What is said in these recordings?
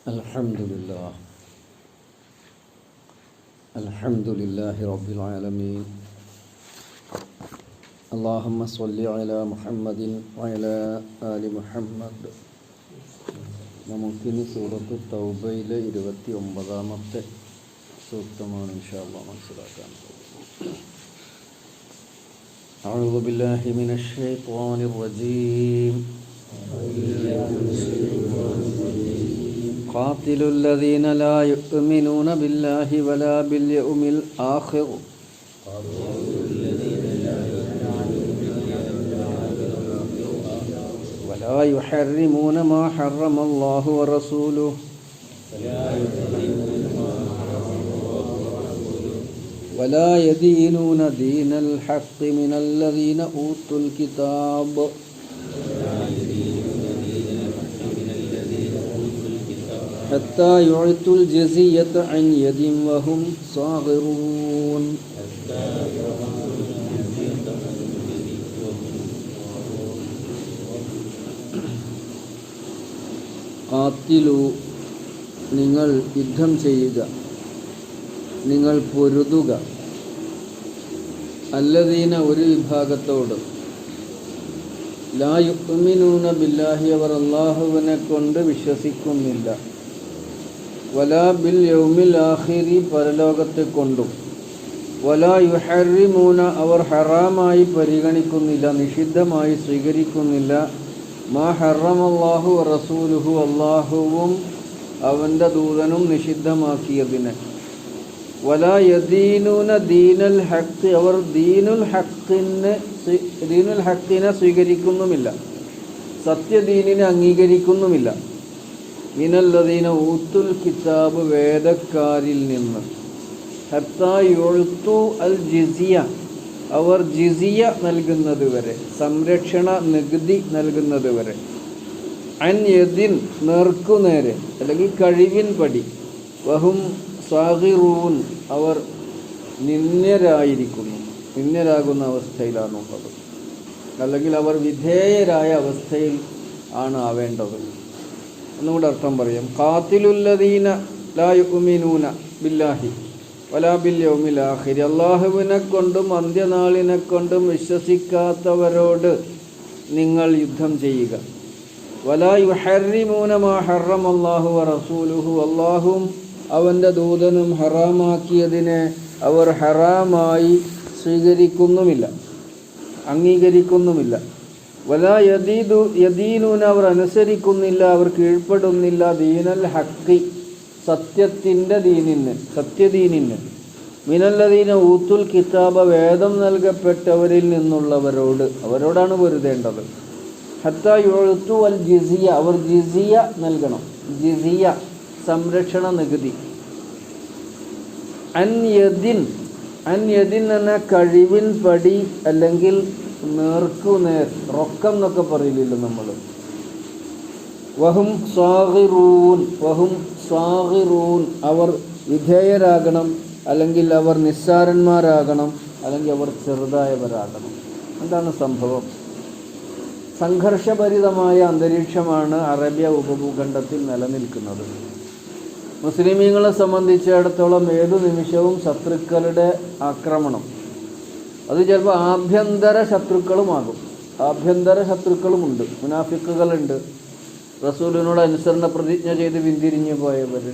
Alhamdulillah. Alhamdulillahi Rabbil Alameen. Allahumma salli ala Muhammadin wa ala ali Muhammad. നമുക്കിനി സൂറത്ത് തൗബയിലെ 29-ാമത്തെ സൂക്തമാണ് ഇൻഷാ അല്ലാഹ് മനസ്സിലാക്കാൻ പോകുന്നത്. അഊദു ബില്ലാഹി മിനശ് ശൈത്വാനിർ റജീം. قاتلوا الذين لا يؤمنون بالله ولا باليوم الآخر ولا يحرمون ما حرم الله ورسوله ولا يدينون دين الحق من الذين أوتوا الكتاب حتى يعطوا الجزية عن يد وهم صاغرون. ഖാത്തിലു, നിങ്ങൾ യുദ്ധം ചെയ്യുക, നിങ്ങൾ പൊരുതുക. അല്ലദീന, ഒരു വിഭാഗത്തോട്, ലാ യുഅ്മിനൂന ബില്ലാഹി, അവർ അല്ലാഹുവിനെ കൊണ്ട് വിശ്വസിക്കുന്നില്ല, വലാ ബിൽ യൗമിൽ ആഖിരി, പരലോകത്തെ കൊണ്ടും, വലാ യുഹർരിമൂന, അവർ ഹറാമായി പരിഗണിക്കുന്നില്ല, നിഷിദ്ധമായി സ്വീകരിക്കുന്നില്ല, മാ ഹറമല്ലാഹു റസൂലുഹു, അല്ലാഹുവും അവൻ്റെ ദൂതനും നിഷിദ്ധമാക്കിയതിനെ, വലാ യദീനൂന ദീനൽ ഹഖ്, അവർ ദീനുൽ ഹഖിനെ സ്വീകരിക്കുന്നുമില്ല, സത്യദീനിനെ അംഗീകരിക്കുന്നുമില്ല, മിനല്ലദീന ഊത്തുൽ കിതാബ്, വേദക്കാരിൽ നിന്ന്, ഹത്താ യുഅ്തു അൽ ജിസിയ, അവർ ജിസിയ നൽകുന്നത് വരെ, സംരക്ഷണ നികുതി നൽകുന്നത് വരെ, അൻ യദിൻ, നേർക്കുനേരെ അല്ലെങ്കിൽ കഴിവിൻ പടി, വഹും സാഗിറൂൻ, അവർ നിന്ദ്യരാകുന്ന അവസ്ഥയിലാണുള്ളത്, അല്ലെങ്കിൽ അവർ വിധേയരായ അവസ്ഥയിൽ ആണ് ആവേണ്ടത്. ഒന്നുകൂടെ അർത്ഥം പറയാം. ഖാത്തിലുല്ലദീന ലാ യുഅ്മിനൂന ബില്ലാഹി വലാ ബിൽ യൗമിൽ ആഖിർ, അല്ലാഹുവിനെ കൊണ്ടും അന്ത്യനാളിനെ കൊണ്ടും വിശ്വസിക്കാത്തവരോട് നിങ്ങൾ യുദ്ധം ചെയ്യുക. വലാ യുഹർരിമൂന മാ ഹറമല്ലാഹു വറസൂലുഹു, അല്ലാഹുവും അവൻ്റെ ദൂതനും ഹറാമാക്കിയതിനെ അവർ ഹറാമായി സ്വീകരിക്കുന്നുമില്ല, അംഗീകരിക്കുന്നുമില്ല. വലാ യദീനൂന, അവർ അനുസരിക്കുന്നില്ല, അവർ കീഴ്പ്പെടുന്നില്ല, ദീനൽ ഹഖി, സത്യത്തിൻ്റെ ദീനിന്, സത്യദീനിന്, മിനല്ലദീന ഊത്തുൽ കിതാബ, വേദം നൽകപ്പെട്ടവരിൽ നിന്നുള്ളവരോട്, അവരോടാണ് പൊരുതേണ്ടത്. ഹത്താ യുഅ്തു അൽ ജിസിയ, അവർ ജിസിയ നൽകണം, ജിസിയ സംരക്ഷണ നികുതി. അൻ യദിൻ എന്ന കഴിവിൻ പടി, അല്ലെങ്കിൽ നേർക്കുനേർ, റൊക്കം എന്നൊക്കെ പറയില്ലല്ലോ നമ്മൾ. വഹും സ്വാഗിറൂൻ, അവർ വിധേയരാകണം, അല്ലെങ്കിൽ അവർ നിസ്സാരന്മാരാകണം, അല്ലെങ്കിൽ അവർ ചെറുതായവരാകണം. എന്താണ് സംഭവം? സംഘർഷഭരിതമായ അന്തരീക്ഷമാണ് അറേബ്യ ഉപഭൂഖണ്ഡത്തിൽ നിലനിൽക്കുന്നത്. മുസ്ലിമീങ്ങളെ സംബന്ധിച്ചിടത്തോളം ഏതു നിമിഷവും ശത്രുക്കളുടെ ആക്രമണം, അത് ചിലപ്പോൾ ആഭ്യന്തര ശത്രുക്കളുമാകും, ആഭ്യന്തര ശത്രുക്കളുമുണ്ട്, മുനാഫിക്കുകളുണ്ട്, റസൂലിനോട് അനുസരണ പ്രതിജ്ഞ ചെയ്ത് പിന്തിരിഞ്ഞു പോയവർ,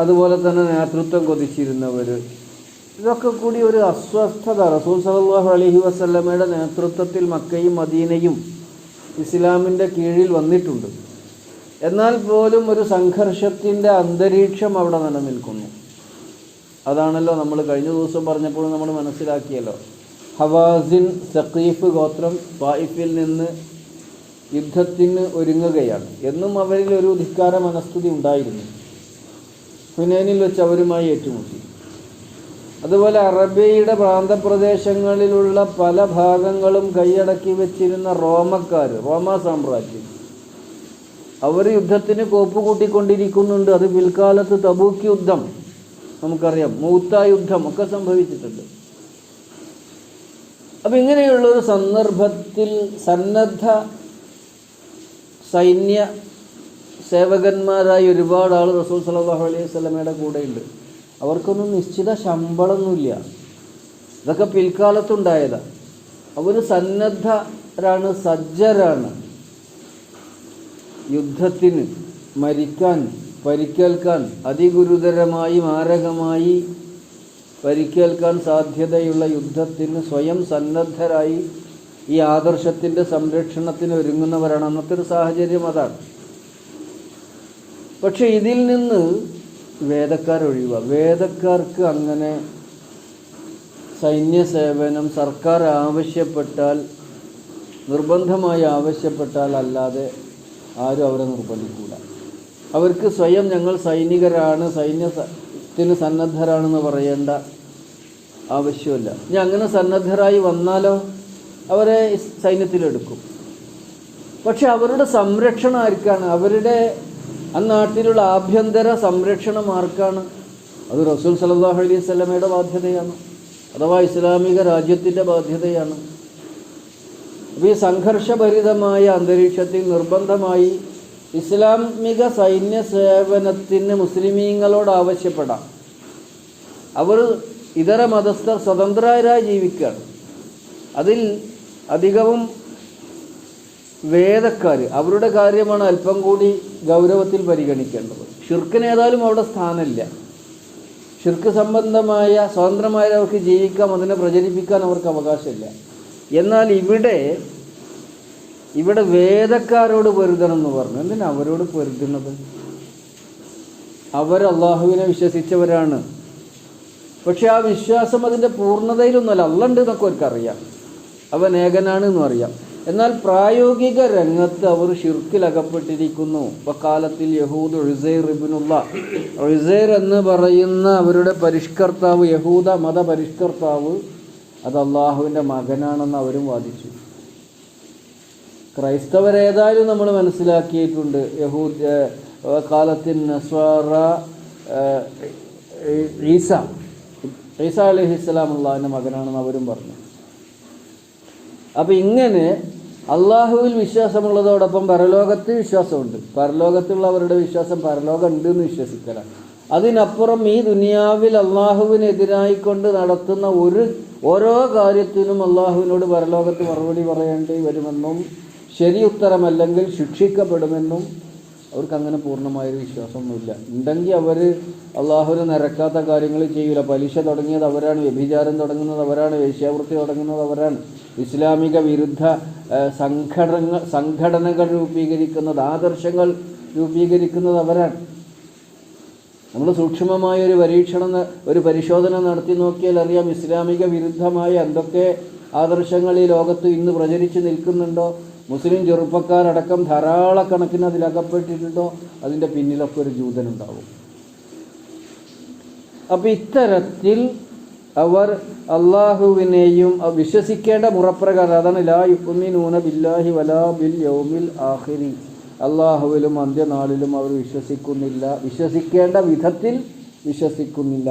അതുപോലെ തന്നെ നേതൃത്വം കൊതിച്ചിരുന്നവർ, ഇതൊക്കെ കൂടി ഒരു അസ്വസ്ഥത റസൂൽ സല്ലല്ലാഹു അലൈഹി വസല്ലമയുടെ നേതൃത്വത്തിൽ മക്കയും മദീനയും ഇസ്ലാമിൻ്റെ കീഴിൽ വന്നിട്ടുണ്ട്. എന്നാൽ പോലും ഒരു സംഘർഷത്തിൻ്റെ അന്തരീക്ഷം അവിടെ നിലനിൽക്കുന്നു. അതാണല്ലോ നമ്മൾ കഴിഞ്ഞ ദിവസം പറഞ്ഞപ്പോൾ നമ്മൾ മനസ്സിലാക്കിയല്ലോ. ഹവാസിൻ, സഖീഫ് ഗോത്രം ത്വായിഫിൽ നിന്ന് യുദ്ധത്തിന് ഒരുങ്ങുകയാണ്. എന്നും അവരിൽ ഒരു ധിക്കാര മനസ്ഥിതി ഉണ്ടായിരുന്നു. ഹുനൈനിൽ വെച്ച് അവരുമായി ഏറ്റുമുട്ടി. അതുപോലെ അറബിയുടെ പ്രാന്തപ്രദേശങ്ങളിലുള്ള പല ഭാഗങ്ങളും കൈയടക്കി വെച്ചിരുന്ന റോമക്കാർ, റോമാ സാമ്രാജ്യം, അവർ യുദ്ധത്തിന് കോപ്പ് കൂട്ടിക്കൊണ്ടിരിക്കുന്നുണ്ട്. അത് പിൽക്കാലത്ത് തബൂക്ക് യുദ്ധം നമുക്കറിയാം, മൂത്ത യുദ്ധം ഒക്കെ സംഭവിച്ചിട്ടുണ്ട്. അപ്പം ഇങ്ങനെയുള്ളൊരു സന്ദർഭത്തിൽ സന്നദ്ധ സൈന്യ സേവകന്മാരായി ഒരുപാട് ആൾ റസൂൽ സല്ലല്ലാഹു അലൈഹി വസല്ലമയുടെ കൂടെയുണ്ട്. അവർക്കൊന്നും നിശ്ചിത ശമ്പളമൊന്നുമില്ല. ഇതൊക്കെ പിൽക്കാലത്തുണ്ടായതാണ്. അവർ സന്നദ്ധരാണ്, സജ്ജരാണ്. യുദ്ധത്തിന്, മരിക്കാൻ, പരിക്കേൽക്കാൻ, അതിഗുരുതരമായി മാരകമായി പരിക്കേൽക്കാൻ സാധ്യതയുള്ള യുദ്ധത്തിന് സ്വയം സന്നദ്ധരായി ഈ ആദർശത്തിൻ്റെ സംരക്ഷണത്തിന് ഒരുങ്ങുന്നവരാണ്. അന്നത്തെ ഒരു സാഹചര്യം അതാണ്. പക്ഷെ ഇതിൽ നിന്ന് വേദക്കാരൊഴിവാണ്. വേദക്കാർക്ക് അങ്ങനെ സൈന്യ സേവനം സർക്കാർ ആവശ്യപ്പെട്ടാൽ, നിർബന്ധമായി ആവശ്യപ്പെട്ടാൽ അല്ലാതെ ആരും അവരെ നിർബന്ധിക്കൂല. അവർക്ക് സ്വയം ഞങ്ങൾ സൈനികരാണ്, സൈന്യത്തിന് സന്നദ്ധരാണെന്ന് പറയേണ്ട ആവശ്യമില്ല. ഇനി അങ്ങനെ സന്നദ്ധരായി വന്നാലോ അവരെ സൈന്യത്തിലെടുക്കും. പക്ഷെ അവരുടെ സംരക്ഷണം ആർക്കാണ്? അവരുടെ നാട്ടിലുള്ള ആഭ്യന്തര സംരക്ഷണം ആർക്കാണ്? അത് റസൂൽ സല്ലല്ലാഹു അലൈഹി വസല്ലമയുടെ ബാധ്യതയാണ്, അഥവാ ഇസ്ലാമിക രാജ്യത്തിൻ്റെ ബാധ്യതയാണ്. അപ്പോൾ ഈ സംഘർഷഭരിതമായ അന്തരീക്ഷത്തിൽ നിർബന്ധമായി ഇസ്ലാമിക സൈന്യ സേവനത്തിന് മുസ്ലിമീങ്ങളോട് ആവശ്യപ്പെടാം. അവർ ഇതര മതസ്ഥർ സ്വതന്ത്രരായി ജീവിക്കുകയാണ്. അതിൽ അധികവും വേദക്കാർ, അവരുടെ കാര്യമാണ് അല്പം കൂടി ഗൗരവത്തിൽ പരിഗണിക്കേണ്ടത്. ഷിർക്കിന് ഏതായാലും അവിടെ സ്ഥാനമില്ല. ഷിർക്ക് സംബന്ധമായ സ്വതന്ത്രമായ അവർക്ക് ജീവിക്കാം, അതിനെ പ്രചരിപ്പിക്കാൻ അവർക്ക് അവകാശമില്ല. എന്നാൽ ഇവിടെ വേദക്കാരോട് പൊരുതണം എന്ന് പറഞ്ഞു. എന്തിനാ അവരോട് പൊരുതുന്നത്? അവർ അള്ളാഹുവിനെ വിശ്വസിച്ചവരാണ്. പക്ഷെ ആ വിശ്വാസം അതിൻ്റെ പൂർണ്ണതയിലൊന്നുമല്ല. അള്ളണ്ട് എന്നൊക്കെ അവർക്കറിയാം, അവൻ ഏകനാണ് എന്നും അറിയാം. എന്നാൽ പ്രായോഗിക രംഗത്ത് അവർ ഷിർക്കിലകപ്പെട്ടിരിക്കുന്നു. വക്കാലത്തിൽ യഹൂദ് ഉസൈർ ഇബ്നുല്ലാഹ്, ഉസൈർ എന്ന് പറയുന്ന അവരുടെ പരിഷ്കർത്താവ്, യഹൂദ മത പരിഷ്കർത്താവ്, അത് അള്ളാഹുവിൻ്റെ മകനാണെന്ന് അവരും വാദിച്ചു. ക്രൈസ്തവരേതായാലും നമ്മൾ മനസ്സിലാക്കിയിട്ടുണ്ട്, കാലത്തിൻ നസ്വാറ ഈസ അലൈഹിസ്സലാം അള്ളാഹുവിൻ്റെ മകനാണെന്ന് അവരും പറഞ്ഞു. അപ്പം ഇങ്ങനെ അള്ളാഹുവിൽ വിശ്വാസമുള്ളതോടൊപ്പം പരലോകത്ത് വിശ്വാസമുണ്ട്. പരലോകത്തുള്ളവരുടെ വിശ്വാസം പരലോകം ഉണ്ട് എന്ന് വിശ്വസിക്കലാണ്. അതിനപ്പുറം ഈ ദുനിയാവിൽ അള്ളാഹുവിനെതിരായിക്കൊണ്ട് നടത്തുന്ന ഓരോ കാര്യത്തിനും അള്ളാഹുവിനോട് പരലോകത്ത് മറുപടി പറയേണ്ടി വരുമെന്നും ശരി ഉത്തരമല്ലെങ്കിൽ ശിക്ഷിക്കപ്പെടുമെന്നും അവർക്കങ്ങനെ പൂർണ്ണമായൊരു വിശ്വാസമൊന്നുമില്ല. ഉണ്ടെങ്കിൽ അവർ അള്ളാഹുവിനെ നിരക്കാത്ത കാര്യങ്ങൾ ചെയ്യില്ല. പലിശ തുടങ്ങിയത് അവരാണ്, വ്യഭിചാരം തുടങ്ങുന്നത് അവരാണ്, വേശ്യാവൃത്തി തുടങ്ങുന്നത് അവരാണ്, ഇസ്ലാമിക വിരുദ്ധ സംഘടനകൾ രൂപീകരിക്കുന്നത്, ആദർശങ്ങൾ രൂപീകരിക്കുന്നത് അവരാണ്. നമ്മൾ സൂക്ഷ്മമായ ഒരു പരിശോധന നടത്തി നോക്കിയാൽ അറിയാം, ഇസ്ലാമിക വിരുദ്ധമായ എന്തൊക്കെ ആദർശങ്ങൾ ഈ ലോകത്ത് ഇന്ന് പ്രചരിച്ച് നിൽക്കുന്നുണ്ടോ, മുസ്ലിം ചെറുപ്പക്കാരടക്കം ധാരാളക്കണക്കിന് അതിലകപ്പെട്ടിട്ടുണ്ടോ, അതിൻ്റെ പിന്നിലൊക്കെ ഒരു ജൂതനുണ്ടാവും. അപ്പം ഇത്തരത്തിൽ അവർ അള്ളാഹുവിനെയും വിശ്വസിക്കേണ്ട മുറപ്രകാരം, അതാണ് ലാ യുഅ്മിനൂന ബില്ലാഹി വലാ ബിൽ യൗമിൽ ആഖിരി, അള്ളാഹുവിലും അന്ത്യനാളിലും അവർ വിശ്വസിക്കുന്നില്ല, വിശ്വസിക്കേണ്ട വിധത്തിൽ വിശ്വസിക്കുന്നില്ല.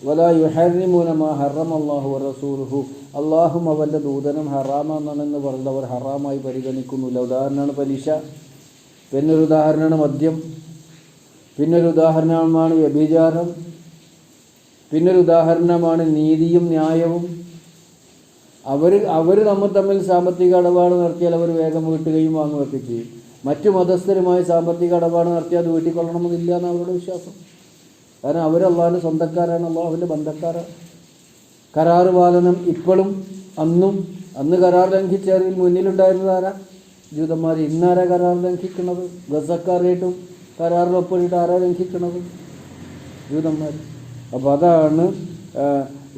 വലാ യുഹർരിമൂന മാ ഹറമല്ലാഹു വറസൂലുഹു, അള്ളാഹും അവൻ്റെ ദൂതനും ഹറാമാണെന്ന് പറഞ്ഞവർ ഹറാമായി പരിഗണിക്കുന്നില്ല. ഉദാഹരണമാണ് പലിശ, പിന്നൊരു ഉദാഹരണമാണ് മദ്യം, പിന്നൊരു ഉദാഹരണമാണ് വ്യഭിചാരം, പിന്നൊരു ഉദാഹരണമാണ് നീതിയും ന്യായവും. അവർ തമ്മിൽ സാമ്പത്തിക ഇടപാട് നടത്തിയാൽ അവർ വേഗം വീട്ടുകയും വാങ്ങുകയൊക്കെ ചെയ്യും. മറ്റു മതസ്ഥരുമായി സാമ്പത്തിക ഇടപാട് നടത്തിയാൽ അത് വീട്ടിക്കൊള്ളണമെന്നില്ല എന്ന് അവരുടെ വിശ്വാസം. കാരണം അവർ അള്ളാഹുവിൻ്റെ സ്വന്തക്കാരാണ്, അള്ളാഹുവിൻ്റെ ബന്ധക്കാരാണ്. കരാർ പാലനം ഇപ്പോഴും അന്ന് കരാർ ലംഘിച്ചവരിൽ മുന്നിലുണ്ടായിരുന്നതാരാ? ജൂതന്മാർ. ഇന്നാരാ കരാർ ലംഘിക്കുന്നത്? ഗസക്കാരായിട്ടും കരാറിലൊപ്പിട്ട് ആരാ ലംഘിക്കുന്നത്? ജൂതന്മാർ. അപ്പോൾ അതാണ്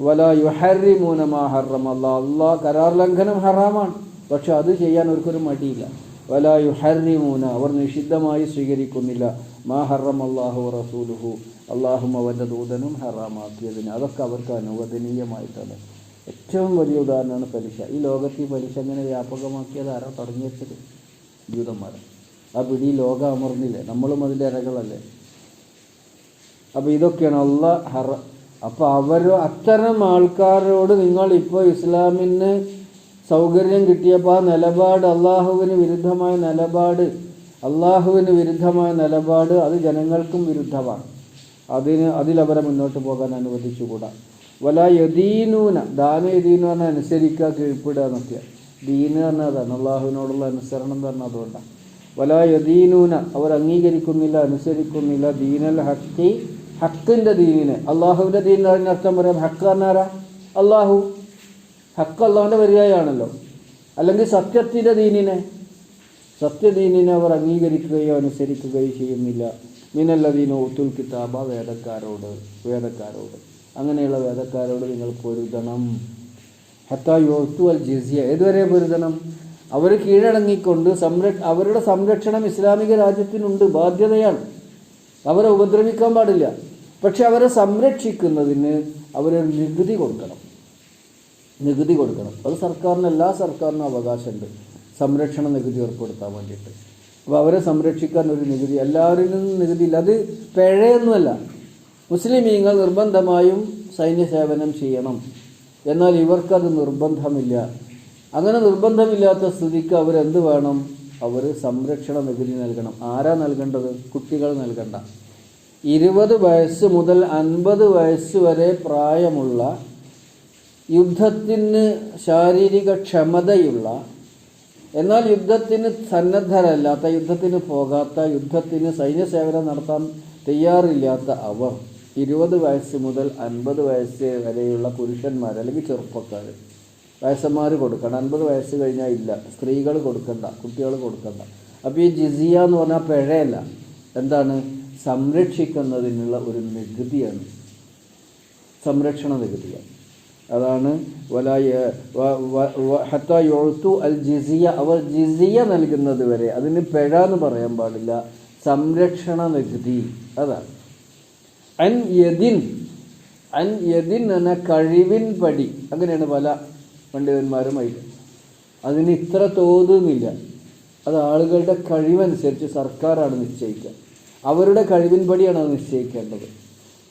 വലാ യുഹർരിമൂന മാ ഹറമ അല്ലാഹ്. കരാർ ലംഘനം ഹറാമാണ്, പക്ഷെ അത് ചെയ്യാൻ അവർക്കൊരു മടിയില്ല. വലാ യുഹർരിമൂന, അവർ നിഷിദ്ധമായി സ്വീകരിക്കുന്നില്ല, മാ ഹറമല്ലാഹു വറസൂലുഹു, അള്ളാഹും അവൻ്റെ ദൂതനും ഹറാമാക്കിയതിന്. അതൊക്കെ അവർക്ക് അനുവദനീയമായിട്ടാണ്. ഏറ്റവും വലിയ ഉദാഹരണമാണ് പലിശ. ഈ ലോകത്ത് ഈ പലിശ അങ്ങനെ വ്യാപകമാക്കിയത് ആരാ തുടങ്ങി വെച്ചത്? ജൂതന്മാർ. ആ പിടി ലോകം അമർന്നില്ലേ? നമ്മളും അതിൻ്റെ ഇരകളല്ലേ? അപ്പോൾ ഇതൊക്കെയാണ് അപ്പോൾ അത്തരം ആൾക്കാരോട് നിങ്ങളിപ്പോൾ ഇസ്ലാമിന് സൗകര്യം കിട്ടിയപ്പോൾ ആ നിലപാട്, അള്ളാഹുവിന് വിരുദ്ധമായ നിലപാട് അള്ളാഹുവിന് വിരുദ്ധമായ നിലപാട് അത് ജനങ്ങൾക്കും വിരുദ്ധമാണ്. അതിലവരെ മുന്നോട്ട് പോകാൻ അനുവദിച്ചുകൂടാ. വലാ യദീനൂന, ദാന യദീനു പറഞ്ഞാൽ അനുസരിക്കുക, കീഴ്പ്പെടുക എന്നൊക്കെ. ദീന് പറഞ്ഞാൽ അതാണ്, അള്ളാഹുവിനോടുള്ള അനുസരണം എന്ന് പറഞ്ഞാൽ അതുകൊണ്ടാണ്. വലാ യദീനൂന, അവർ അംഗീകരിക്കുന്നില്ല, അനുസരിക്കുന്നില്ല, ദീനൽ ഹക്കി, ഹക്കിൻ്റെ ദീനിനെ. അള്ളാഹുവിൻ്റെ ദീൻ അതിനർത്ഥം പറയാം, ഹക്ക് പറഞ്ഞാരാ? അള്ളാഹു. ഹക്ക് അള്ളാഹുവിൻ്റെ പര്യായമാണല്ലോ. അല്ലെങ്കിൽ സത്യത്തിൻ്റെ ദീനിനെ, സത്യദീനിനെ അവർ അംഗീകരിക്കുകയോ അനുസരിക്കുകയോ ചെയ്യുന്നില്ല. മിനല്ലദീന ഊത്തുൽ കിതാബ, വേദക്കാരോട് അങ്ങനെയുള്ള വേദക്കാരോട് നിങ്ങൾ പൊരുതണം. ഹത്താ യുഅ്തു അൽ ജിസിയ, ഏതുവരെ പൊരുതണം? അവർ കീഴടങ്ങിക്കൊണ്ട് അവരുടെ സംരക്ഷണം ഇസ്ലാമിക രാജ്യത്തിനുണ്ട്, ബാധ്യതയാണ്. അവരെ ഉപദ്രവിക്കാൻ പാടില്ല. പക്ഷെ അവരെ സംരക്ഷിക്കുന്നതിന് അവരൊരു നികുതി കൊടുക്കണം. അത് സർക്കാരിന്, എല്ലാ സർക്കാരിനും അവകാശമുണ്ട് സംരക്ഷണ നികുതി ഏർപ്പെടുത്താൻ വേണ്ടിയിട്ട്. അപ്പോൾ അവരെ സംരക്ഷിക്കാൻ ഒരു നികുതി, എല്ലാവരിൽ നിന്നും നികുതിയില്ല. അത് പിഴയൊന്നുമല്ല. മുസ്ലിമീങ്ങൾ നിർബന്ധമായും സൈന്യ സേവനം ചെയ്യണം, എന്നാൽ ഇവർക്കത് നിർബന്ധമില്ല. അങ്ങനെ നിർബന്ധമില്ലാത്ത സ്ഥിതിക്ക് അവരെന്ത് വേണം? അവർ സംരക്ഷണ നികുതി നൽകണം. ആരാ നൽകേണ്ടത്? കുട്ടികൾ നൽകണ്ട. 20 വയസ്സ് മുതൽ 50 വയസ്സ് വരെ പ്രായമുള്ള, യുദ്ധത്തിന് ശാരീരിക ക്ഷമതയുള്ള, എന്നാൽ യുദ്ധത്തിന് സന്നദ്ധരല്ലാത്ത, യുദ്ധത്തിന് പോകാത്ത, യുദ്ധത്തിന് സൈന്യസേവനം നടത്താൻ തയ്യാറില്ലാത്ത അവർ 20 വയസ്സ് മുതൽ 50 വയസ്സ് വരെയുള്ള പുരുഷന്മാർ അല്ലെങ്കിൽ ചെറുപ്പക്കാർ, വയസ്സന്മാർ കൊടുക്കണം. 50 വയസ്സ് കഴിഞ്ഞാൽ ഇല്ല, സ്ത്രീകൾ കൊടുക്കണ്ട, കുട്ടികൾ കൊടുക്കണ്ട. അപ്പോൾ ഈ ജിസിയ എന്ന് പറഞ്ഞാൽ പിഴയല്ല, എന്താണ്? സംരക്ഷിക്കുന്നതിനുള്ള ഒരു നികുതിയാണ്, സംരക്ഷണ നികുതിയാണ്. അതാണ് ഹത്താ യുഅ്തു അൽ ജിസിയ, അവർ ജിസിയ നൽകുന്നത് വരെ. അതിന് പിഴ എന്ന് പറയാൻ പാടില്ല, സംരക്ഷണ നികുതി. അതാണ് അൻ യദിൻ എന്ന കഴിവിൻ പടി. അങ്ങനെയാണ് പല പണ്ഡിതന്മാരുമായിട്ട്. അതിന് ഇത്ര തോതുന്നില്ല, അത് ആളുകളുടെ കഴിവനുസരിച്ച് സർക്കാരാണ് നിശ്ചയിക്കുക. അവരുടെ കഴിവിൻ പടിയാണ് അത് നിശ്ചയിക്കേണ്ടത്.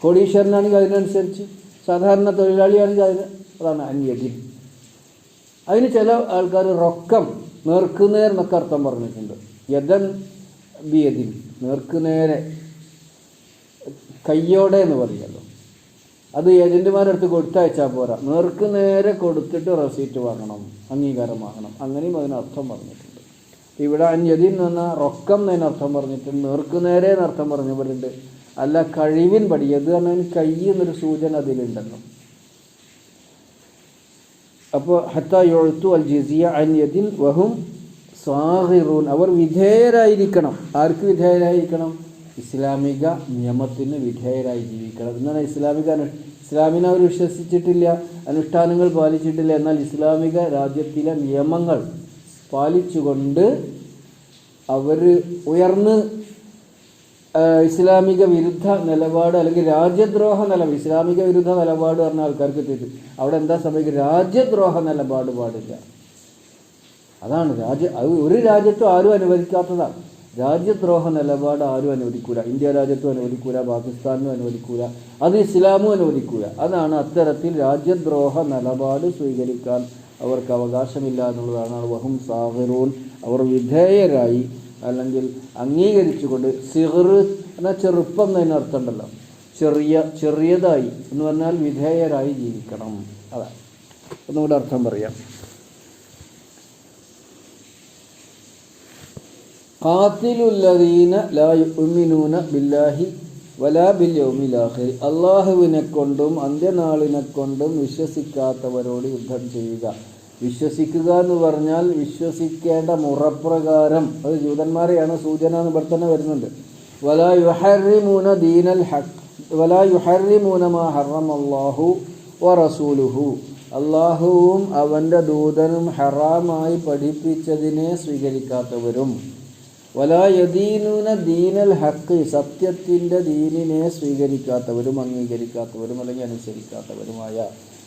കോടീശ്വരനാണെങ്കിൽ അതിനനുസരിച്ച്, സാധാരണ തൊഴിലാളിയാണെങ്കിൽ അതാണ് അന്യദിൻ. അതിന് ചില ആൾക്കാർ റൊക്കം, നേർക്കുനേർ എന്നൊക്കെ അർത്ഥം പറഞ്ഞിട്ടുണ്ട്. യദൻ ബിയദിൻ, നേർക്കുനേരെ, കയ്യോടെ എന്ന് പറയുമല്ലോ. അത് ഏജന്റുമാരുടെ അടുത്ത് കൊടുത്തയച്ചാൽ പോരാ, നേർക്കുനേരെ കൊടുത്തിട്ട് റെസീറ്റ് വാങ്ങണം, അംഗീകാരം വാങ്ങണം. അങ്ങനെയും അതിനർത്ഥം പറഞ്ഞിട്ടുണ്ട്. ഇവിടെ അന്യദിൻ എന്ന് പറഞ്ഞാൽ റൊക്കം എന്നതിനർത്ഥം പറഞ്ഞിട്ടുണ്ട്, നേർക്കുനേരെ എന്നർത്ഥം പറഞ്ഞവരുണ്ട്. അല്ല, കഴിവിൻ പടി. അത് പറഞ്ഞാൽ കൈ എന്നൊരു സൂചന അതിലുണ്ടല്ലോ. അപ്പോൾ ഹത്താ യുഅ്തു അൽ ജിസിയ അൻ യദിൻ വഹും സാഗിറൂൻ, അവർ വിധേയരായിരിക്കണം. ആർക്ക് വിധേയരായിരിക്കണം? ഇസ്ലാമിക നിയമത്തിന് വിധേയരായി ജീവിക്കണം. എന്നാണ് ഇസ്ലാമിനെ അവർ വിശ്വസിച്ചിട്ടില്ല, അനുഷ്ഠാനങ്ങൾ പാലിച്ചിട്ടില്ല. എന്നാൽ ഇസ്ലാമിക രാജ്യത്തിലെ നിയമങ്ങൾ പാലിച്ചുകൊണ്ട് അവർ ഉയർന്ന് ഇസ്ലാമിക വിരുദ്ധ നിലപാട് അല്ലെങ്കിൽ രാജ്യദ്രോഹ നിലപാട്, ഇസ്ലാമിക വിരുദ്ധ നിലപാട് പറഞ്ഞ ആൾക്കാർക്ക് തെറ്റും. അവിടെ എന്താ സംഭവിക്കുക? രാജ്യദ്രോഹ നിലപാട് പാടില്ല. അതാണ് അത് ഒരു രാജ്യത്തും ആരും അനുവദിക്കാത്തതാണ്. രാജ്യദ്രോഹ നിലപാട് ആരും അനുവദിക്കൂല. ഇന്ത്യ രാജ്യത്തും അനുവദിക്കൂല, പാകിസ്ഥാനിലും അനുവദിക്കൂല, അത് ഇസ്ലാമും അനുവദിക്കൂല. അതാണ് അത്തരത്തിൽ രാജ്യദ്രോഹ നിലപാട് സ്വീകരിക്കാൻ അവർക്ക് അവകാശമില്ല എന്നുള്ളതാണ്. വഹും സാഗിറൂൻ, അവർ വിധേയരായി അല്ലെങ്കിൽ അംഗീകരിച്ചുകൊണ്ട്. സിഗ്ർ എന്നാൽ ചെറുപ്പം എന്നതിനർത്ഥം ഉണ്ടല്ലോ, ചെറിയതായി എന്ന് പറഞ്ഞാൽ വിധേയരായി ജീവിക്കണം. അതാണ് ഒന്നുകൂടെ അർത്ഥം പറയാം. ഖാതിലുല്ലദീന ലാ യുഅ്മിനൂന ബില്ലാഹി വലാ ബിൽ യൗമിൽ ആഖിർ, അള്ളാഹുവിനെ കൊണ്ടും അന്ത്യനാളിനെ കൊണ്ടും വിശ്വസിക്കാത്തവരോട് യുദ്ധം ചെയ്യുക. വിശ്വസിക്കുക എന്ന് പറഞ്ഞാൽ വിശ്വസിക്കേണ്ട മുറപ്രകാരം, അത് ജൂതന്മാരെയാണ് സൂചന എന്ന് ഇവിടെ തന്നെ വരുന്നുണ്ട്. വലാ യുഹർരിമൂന ദീനൽ ഹഖ് വലാ യുഹർരിമൂന മാ ഹറമല്ലാഹു വറസൂലുഹു, അള്ളാഹുവും അവൻ്റെ ദൂതനും ഹറാമായി പഠിപ്പിച്ചതിനെ സ്വീകരിക്കാത്തവരും. വലാ യദീനൂന ദീനൽ ഹഖ്, സത്യത്തിൻ്റെ ദീനിനെ സ്വീകരിക്കാത്തവരും അംഗീകരിക്കാത്തവരും അല്ലെങ്കിൽ അനുസരിക്കാത്തവരുമായ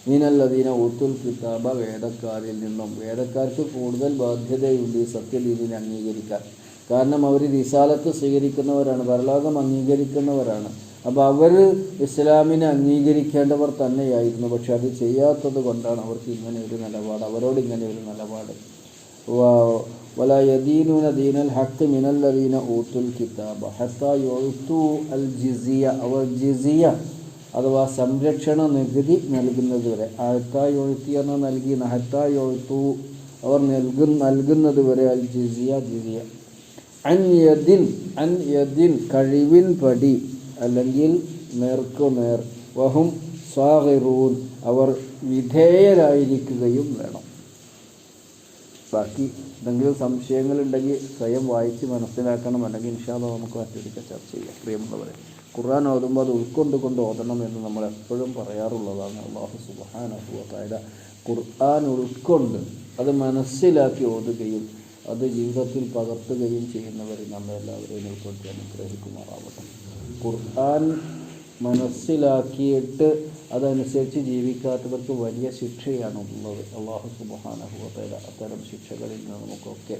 മിനല്ലദീന ഊത്തുൽ കിതാബ, വേദക്കാരിൽ നിന്നും. വേദക്കാർക്ക് കൂടുതൽ ബാധ്യതയുണ്ട് ഈ സത്യദീനിനെ അംഗീകരിക്കാൻ. കാരണം അവർ റിസാലത്ത് സ്വീകരിക്കുന്നവരാണ്, പരലോകം അംഗീകരിക്കുന്നവരാണ്. അപ്പോൾ അവർ ഇസ്ലാമിനെ അംഗീകരിക്കേണ്ടവർ തന്നെയായിരുന്നു. പക്ഷെ അത് ചെയ്യാത്തത് കൊണ്ടാണ് അവർക്ക് ഇങ്ങനെ ഒരു നിലപാട്, അവരോട് ഇങ്ങനെ ഒരു നിലപാട്. വലാ യദീനൂന ദീനൽ ഹഖ് മിനല്ലദീന ഊത്തുൽ കിതാബ ഹത്താ യുഅ്തു അൽ ജിസിയ. അവർ ജിസിയ അഥവാ സംരക്ഷണ നികുതി നൽകുന്നത് വരെ. ഹത്താ യുഅ്തി എന്ന നൽകി, ഹത്താ യുഅ്തു അവർ നൽകുന്നത് വരെ അൽ ജിസിയ ജിസിയ. അൻ യദിൻ കഴിവിൻ പടി അല്ലെങ്കിൽ നേർക്കുനേർ. വഹും സാഗിറൂൻ അവർ വിധേയരായിരിക്കുകയും വേണം. ബാക്കി എന്തെങ്കിലും സംശയങ്ങളുണ്ടെങ്കിൽ സ്വയം വായിച്ച് മനസ്സിലാക്കണം. അല്ലെങ്കിൽ ഇൻഷാ അല്ലാഹ് നമുക്ക് മറ്റൊരിക്കൽ ചർച്ച ചെയ്യാം. പ്രിയമുള്ളവരെ, ഖുർആൻ ഓതുമ്പോൾ അത് ഉൾക്കൊണ്ട് ഓതണം എന്ന് നമ്മൾ എപ്പോഴും പറയാറുള്ളതാണ്. അല്ലാഹു സുബ്ഹാനഹു വ തആല ഖുർആൻ ഉൾക്കൊണ്ട് അത് മനസ്സിലാക്കി ഓതുകയും അത് ജീവിതത്തിൽ പകർത്തുകയും ചെയ്യുന്നവർ നമ്മെ എല്ലാവരെയും ഉൾപ്പെടുത്തി അനുഗ്രഹിക്കുമാറാവട്ടെ. ഖുർആൻ മനസ്സിലാക്കിയിട്ട് അതനുസരിച്ച് ജീവിക്കാത്തവർക്ക് വലിയ ശിക്ഷയാണ് ഉള്ളത്. അല്ലാഹു സുബ്ഹാനഹു വ തആല അത്തരം ശിക്ഷകളിൽ നിന്ന് നമുക്കൊക്കെ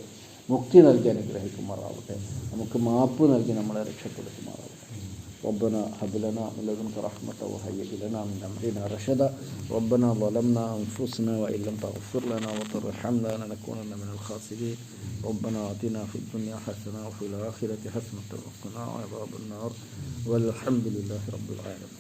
മുക്തി നൽകി അനുഗ്രഹിക്കുമാറാവട്ടെ. നമുക്ക് മാപ്പ് നൽകി നമ്മളെ രക്ഷപ്പെടുത്തുമാറാവട്ടെ. ربنا هب لنا من لدنك رحمة وهيئ لنا من أمرنا رشدا. ربنا ظلمنا أنفسنا وإن لم تغفر لنا وترحمنا لنكونن من الخاسرين. ربنا آتنا في الدنيا حسنة وفي الآخرة حسنة وقنا عذاب النار والحمد لله رب العالمين.